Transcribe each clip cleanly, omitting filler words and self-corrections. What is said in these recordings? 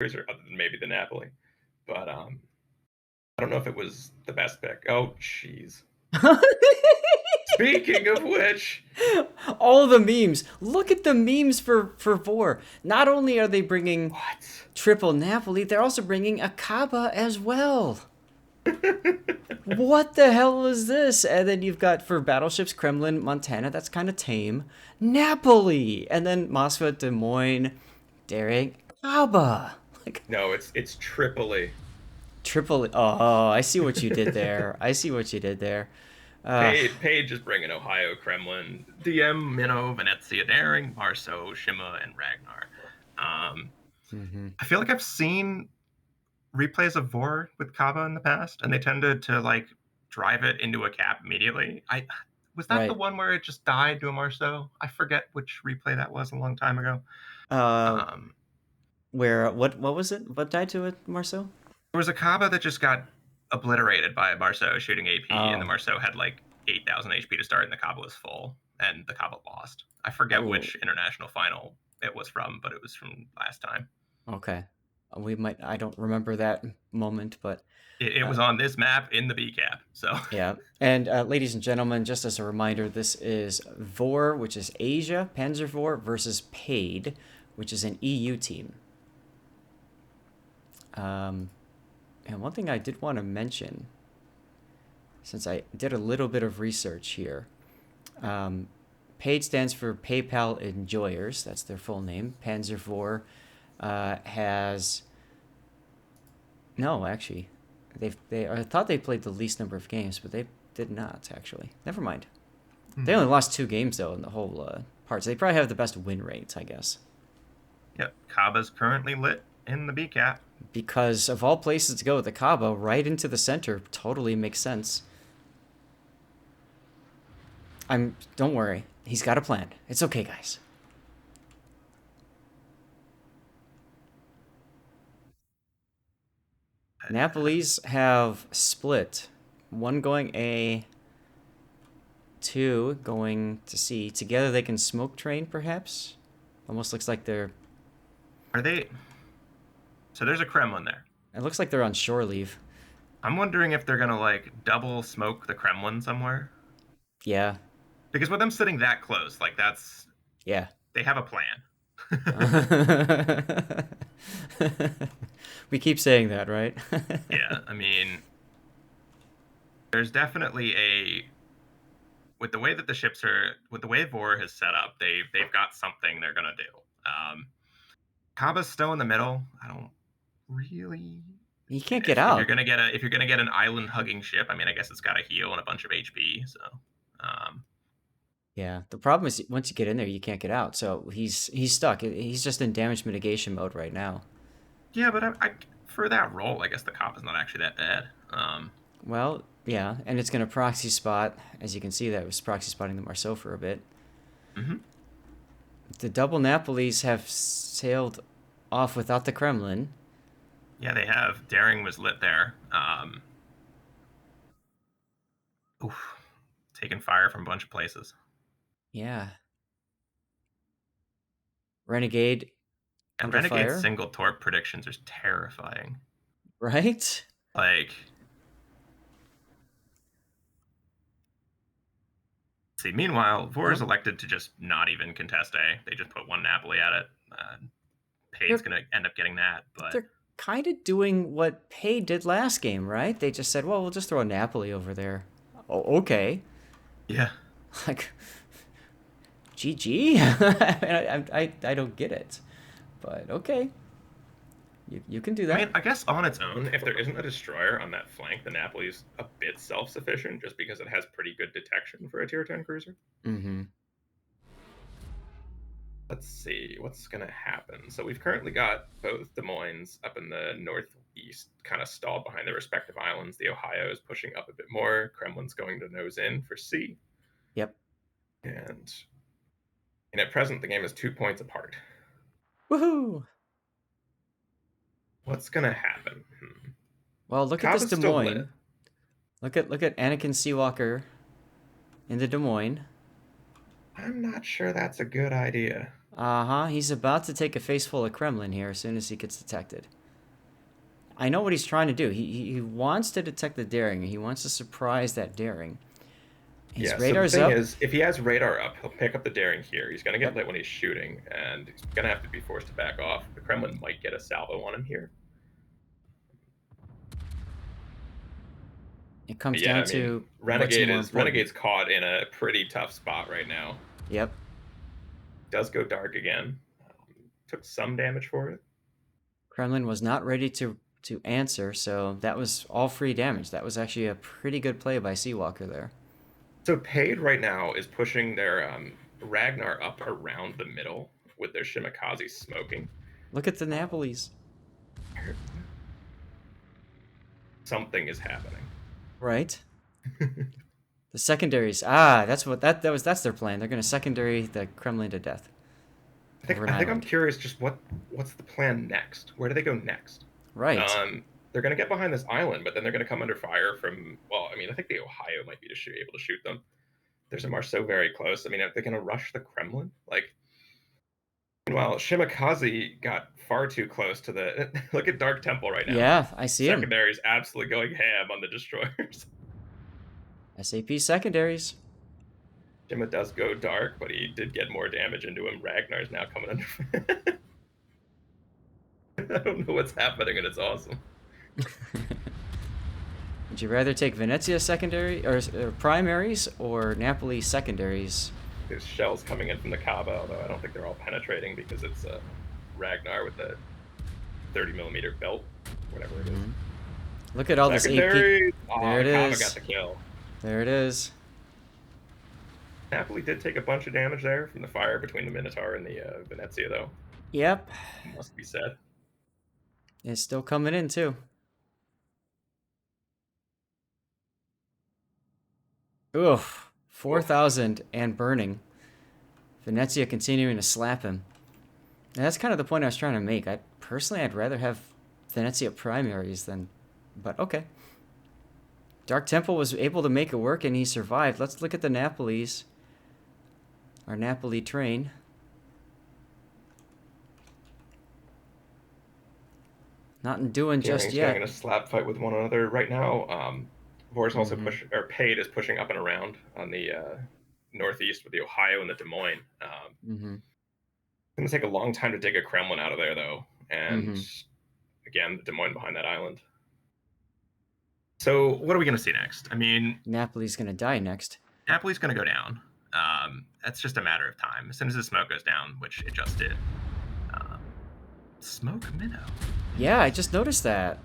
cruiser other than maybe the Napoli. But I don't know if it was the best pick. Oh, jeez. Speaking of which, All the memes. Look at the memes for VOR. Not only are they bringing what? triple Napoli, they're also bringing a Kaba as well. What the hell is this? And then you've got for battleships Kremlin, Montana. That's kind of tame. Napoli, and then Moscow, Des Moines, Daring, Kaba. Like No, it's Tripoli. triple. Oh, I see what you did there. I see what you did there. Uh, Page is bringing Ohio, Kremlin, DM, Minnow, Venezia, Daring, Marceau, Shima, and Ragnar. Um, mhm. I feel like I've seen replays of VOR with Kaba in the past, and they tended to like drive it into a cap immediately. I was that the Right. one where it just died to a Marceau? I forget which replay that was a long time ago. Uh, Um, where what was it? What died to it, Marcel? there was a Kaba that just got obliterated by a Marceau shooting AP, and the Oh, Marceau had like 8,000 HP to start, and the Kaba was full, and the Kaba lost. I forget oh, which international final it was from, but it was from last time. okay. We might. I don't remember that moment, but It uh, was on this map in the B cap, so yeah. And ladies and gentlemen, just as a reminder, this is VOR, which is Asia, Panzer VOR versus Paid, which is an EU team. Um, and one thing I did want to mention, since I did a little bit of research here, um, Paid stands for PayPal Enjoyers. That's their full name. Panzer VOR has no, actually, they I thought they played the least number of games, but they did not actually. Never mind. They only lost 2 games though in the whole part. So they probably have the best win rates, I guess, yep, Kaba's currently lit in the B cap. because of all places to go with the Cabo, right into the center totally makes sense. I'm. Don't worry, he's got a plan. It's okay, guys. Napoli's have split. One going A, two going to C. Together they can smoke train, perhaps. Almost looks like they're. Are they? So there's a Kremlin there. It looks like they're on shore leave. I'm wondering if they're gonna like double smoke the Kremlin somewhere. Yeah, Because with them sitting that close, like that's yeah. they have a plan. We keep saying that, right? Yeah, I mean, there's definitely a with the way that the ships are with the way VOR has set up, they've got something they're gonna do. Kaba's still in the middle. I don't really You can't get if you're out. gonna get a if you're gonna get an island hugging ship, I mean, I guess it's got a heal and a bunch of HP. So, um, Yeah, the problem is once you get in there, you can't get out. So he's stuck. He's just in damage mitigation mode right now. yeah, but for that role, I guess the cop is not actually that bad. Well, yeah, and it's gonna proxy spot. As you can see, that was proxy spotting the Marceau for a bit. Mhm. The double Napolis have sailed off without the Kremlin. Yeah, they have. Daring was lit there. Oof, taking fire from a bunch of places. Yeah, Renegade And under Renegade fire, single torp predictions are terrifying. right? Like, see, meanwhile, Vor is Well, elected to just not even contest A. They just put one Napoli at it. Pade's they're going to end up getting that, but they're kind of doing what Pay did last game, right? They just said, "Well, we'll just throw a Napoli over there." Oh, okay. yeah. Like, GG. I don't get it, but okay, you can do I mean, that. I guess on its own, if there isn't a destroyer on that flank, the Napoli's a bit self-sufficient just because it has pretty good detection for a tier 10 cruiser. Mm-hmm. Let's see what's going to happen. So we've currently got both Des Moines up in the northeast, kind of stalled behind their respective islands. The Ohio is pushing up a bit more. Kremlin's going to nose in for C. Yep. And at present, the game is 2 points apart. Woohoo! What's going to happen? Well, look at Cobb this is Des still lit. Moines. Look at Anakin Seawalker in the Des Moines. I'm not sure that's a good idea. Uh-huh, he's about to take a face full of Kremlin here as soon as he gets detected. I know what he's trying to do. He wants to detect the daring. He wants to surprise that daring. His Yeah, so the radar's thing up. is, if he has radar up, he'll pick up the daring here. He's going to get Yep. lit when he's shooting, and he's going to have to be forced to back off. The Kremlin might get a salvo on him here. It comes But yeah, down I mean, to what's more important. Renegade's caught in a pretty tough spot right now. Yep. Does go dark again. Took some damage for it. Kremlin was not ready to answer, so that was all free damage. That was actually a pretty good play by Seawalker there. So Paid right now is pushing their Ragnar up around the middle with their Shimakaze smoking. Look at the Um, Napolis. Something is happening. Right. The secondaries. Ah, that's their plan. They're gonna secondary the Kremlin to death over an I think I'm island. curious just what's the plan next? Where do they go next? Right. They're going to get behind this island, but then they're going to come under fire from. Well, I mean, I think the Ohio might be able to shoot them. There's a Marceau very close. I mean, are they going to rush the Kremlin? Like, well, Shimakaze got far too close to the. Look at Dark Temple right now. Yeah, I see him. Secondary is absolutely going ham on the destroyers. SAP secondaries. Shima does go dark, but he did get more damage into him. Ragnar's now coming under. I don't know what's happening, and it's awesome. Would you rather take Venezia secondary or primaries or Napoli secondaries? There's shells coming in from the Kaaba, although I don't think they're all penetrating because it's Ragnar with the 30 millimeter belt, whatever it is. Mm-hmm. Look at all this AP. Secondary. Oh, There it the Kaaba got is. the kill. There it is. Napoli did take a bunch of damage there from the fire between the Minotaur and the Venezia, though. Yep. Must be said. It's still coming in too. Oof. Oof. 4,000 and burning. Venezia continuing to slap him. And that's kind of the point I was trying to make. I'd rather have Venezia primaries than, but okay. Dark Temple was able to make it work and he survived. Let's look at the Napolis. Our Napoli train. Not doing just Daring's getting yet. in a slap fight with one another right now. Vor's also Mm-hmm. Paid is pushing up and around on the northeast with the Ohio and the Des Moines. Mm-hmm. It's going to take a long time to dig a Kremlin out of there, though. And Mm-hmm. again, the Des Moines behind that island. So, what are we going to see next? I mean, Napoli's gonna die next. Napoli's going to go down. That's just a matter of time. As soon as the smoke goes down, which it just did. Um, smoke minnow. Yeah, I just noticed that.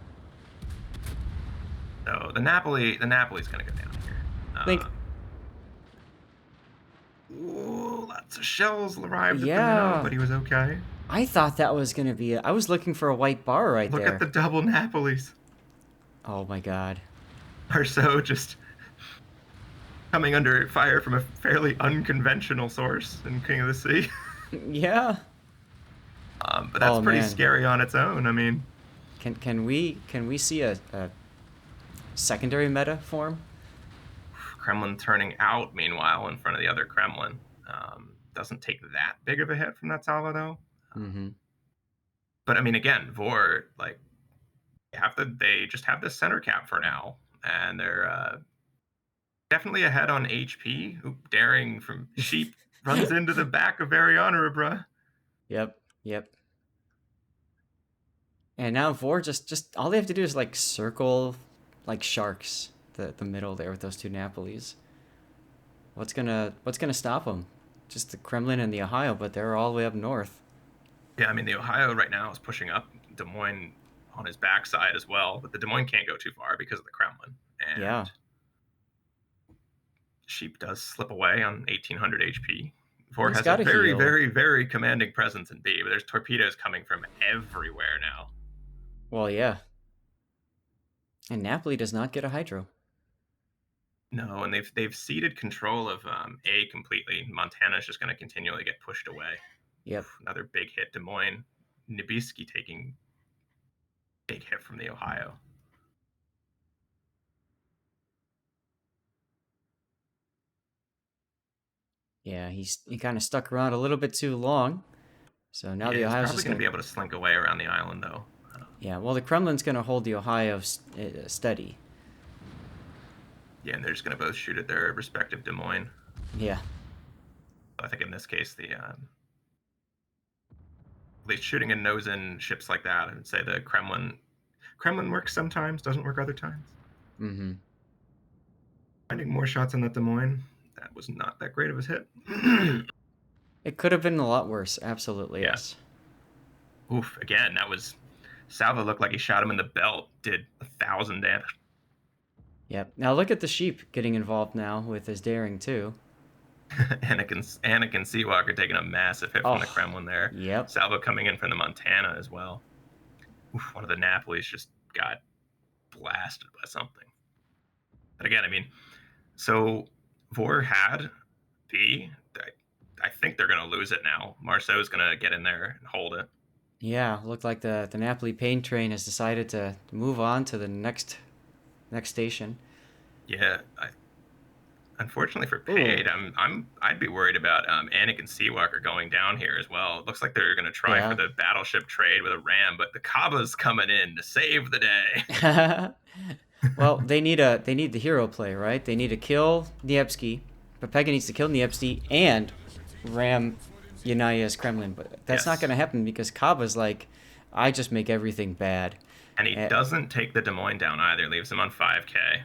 So the Napoli's going to go down here. Think, Ooh, lots of shells arrived at the minnow, yeah. but he was okay. I thought that was gonna be. I was looking for a white bar right Look at there. the double Napolis. Oh my god. Marceau just coming under fire from a fairly unconventional source in King of the Sea. Yeah. But that's Oh pretty man. scary on its own. I mean, Can we see a secondary meta form? Kremlin turning out, meanwhile, in front of the other Kremlin. Doesn't take that big of a hit from that salvo, though. Mm-hmm. But I mean, again, Vor, like, they just have this center cap for now, and they're definitely ahead on HP. Oop, Daring from Sheep runs into the back of Ariana, bruh. Yep. Yep. And now Vor just all they have to do is like circle like sharks the middle there with those two Napolis. What's gonna stop them? Just the Kremlin and the Ohio, but they're all the way up north. Yeah, I mean, the Ohio right now is pushing up Des Moines on his backside as well, but the Des Moines can't go too far because of the Kremlin. Yeah. And Sheep does slip away on 1800 HP. Vor He's has a got to very, heal. very, very commanding presence in B, but there's torpedoes coming from everywhere now. Well, yeah. And Napoli does not get a hydro. No, and they've ceded control of A completely. Montana is just going to continually get pushed away. Yep. Another big hit, Des Moines. Nibiski taking big hit from the Ohio. Yeah, he kind of stuck around a little bit too long. So now Yeah, the he's Ohio's probably just going to gonna. be able to slink away around the island, though. Yeah, well, the Kremlin's gonna hold the Ohio steady. Yeah, and they're just going to both shoot at their respective Des Moines. Yeah. I think in this case, at least shooting and nosing ships like that, I would say the Kremlin works sometimes, doesn't work other times. Mm-hmm. Finding more shots on that Des Moines, that was not that great of a hit. It could have been a lot worse. Absolutely, Yeah. yes. Oof. Again, that was Salvo looked like he shot him in the belt. Did 1,000 damage. Yep. Now look at the sheep getting involved now with his daring too. Anakin Seawalker taking a massive hit from the Oh, Kremlin there. yep. Salvo coming in from the Montana as well. Oof, one of the Napolis just got blasted by something. But again, I mean, so VOR had B. I think they're going to lose it now. Marceau's going to get in there and hold it. Yeah, looked like the Napoli pain train has decided to move on to the next station. Yeah, unfortunately for Ooh, Paid, I'd be worried about Anakin Seawalker going down here as well. It looks like they're going to try for yeah. the battleship trade with a ram, but the Kaba's coming in to save the day. Well, they need the hero play, right? They need to kill Niepsky. Pepega needs to kill Niepsky and ram Yanaya's Kremlin, but that's not Yes, going to happen because Kaba's like, I just make everything bad. and he doesn't take the Des Moines down either. Leaves him on 5K.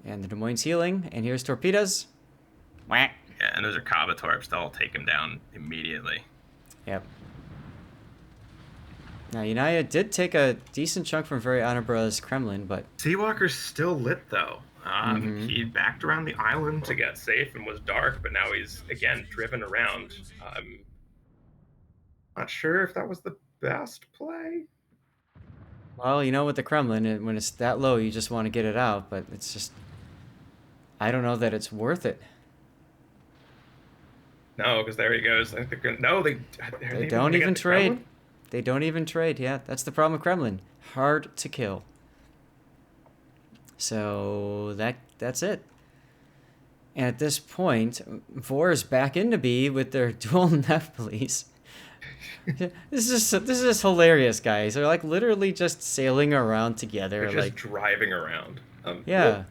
And the Des Moines healing, and here's torpedoes. Whack. Yeah, and those are Kaba torps. They'll take him down immediately. Yep. Now Yanaya did take a decent chunk from Very Honorable's Kremlin, but Seawalker's still lit though. mm-hmm. He backed around the island to get safe and was dark, but now he's again driven around. Not sure if that was the best play. Well, you know, with the Kremlin, when it's that low, you just want to get it out, but it's just, I don't know that it's worth it. No, because there he goes. I think no, are They they even don't gonna get even the trade. Kremlin? They don't even trade. Yeah, that's the problem with Kremlin. Hard to kill. So that's it. And at this point, VOR is back into B with their dual Nephilies. This is hilarious, guys. They're like literally just sailing around They're together. just Like, driving around. Well, yeah,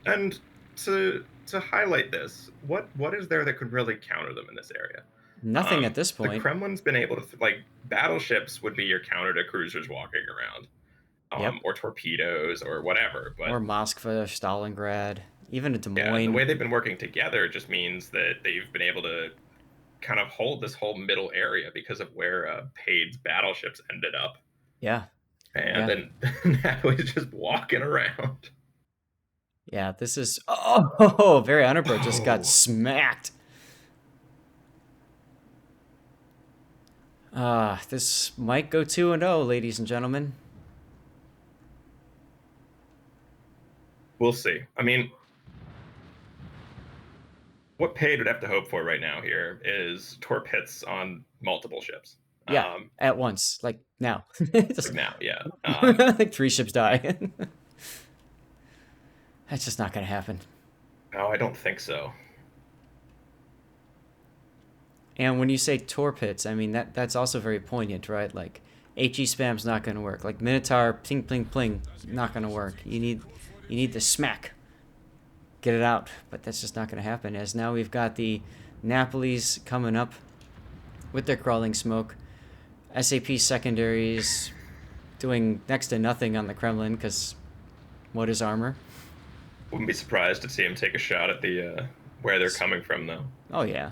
and to highlight this, what is there that could really counter them in this area? nothing at this The point. Kremlin's been able to like battleships would be your counter to cruisers walking around, Yep. or torpedoes or whatever. Or But Moskva, Stalingrad, even a Des yeah, the Moines. way they've been working together just means that they've been able to kind of hold this whole middle area because of where Pade's battleships ended up, Yeah, and yeah, then now he's just walking around. yeah. This is oh, Very Honorable just got Oh, smacked. This might go 2-0, ladies and gentlemen. we'll see. I mean, what Pade would have to hope for right now here is torp hits on multiple ships. Yeah, Um, at once, like now. like Just now, yeah. like 3 ships die. That's just not gonna happen. No, I don't think so. And when you say torpits, I mean that's also very poignant, right? Like HE spam's not gonna work. Like Minotaur, pling pling pling, not gonna work. You need the smack. Get it out. But that's just not gonna happen. As now we've got the Napolis coming up with their crawling smoke. SAP secondaries doing next to nothing on the Kremlin because what is armor? Wouldn't be surprised to see him take a shot at the where they're coming from, though. Oh yeah,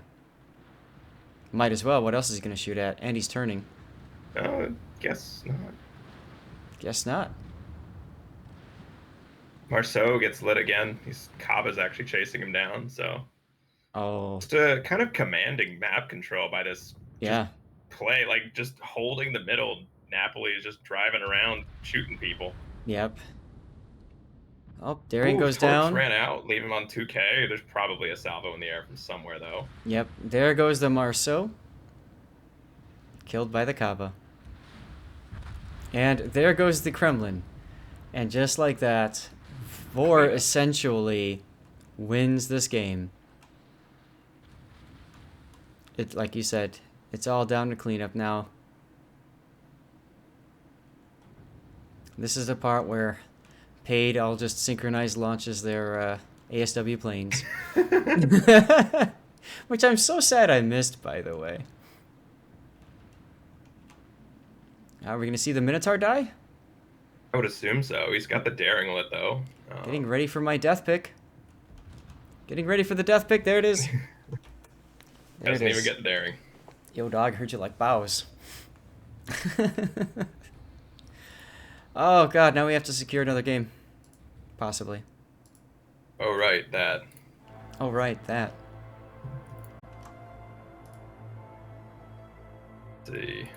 might as well. What else is he gonna shoot at? And he's turning. No, guess not. Guess not. Marceau gets lit again. He's Kaba's actually chasing him down, so Oh just a kind of commanding map control by this just yeah. play, like just holding the middle. Napoli is just driving around shooting people. Yep. Oh, Daring Ooh, goes Torps down. ran out, leave him on 2K. There's probably a salvo in the air from somewhere, though. Yep. There goes the Marceau. Killed by the Kaaba. And there goes the Kremlin. And just like that, VOR essentially wins this game. It, like you said, It's all down to cleanup now. This is the part where Paid all just synchronized launches their ASW planes. Which I'm so sad I missed, by the way. Are we going to see the Minotaur die? I would assume so. He's got the daring lit though. Getting ready for my death pick. Getting ready for the death pick. There it is. There Doesn't it even is. get the daring. Yo, dog, heard you like bows. Oh, God, now we have to secure another game. Possibly. Oh right, that. Oh, right, that. Let's see.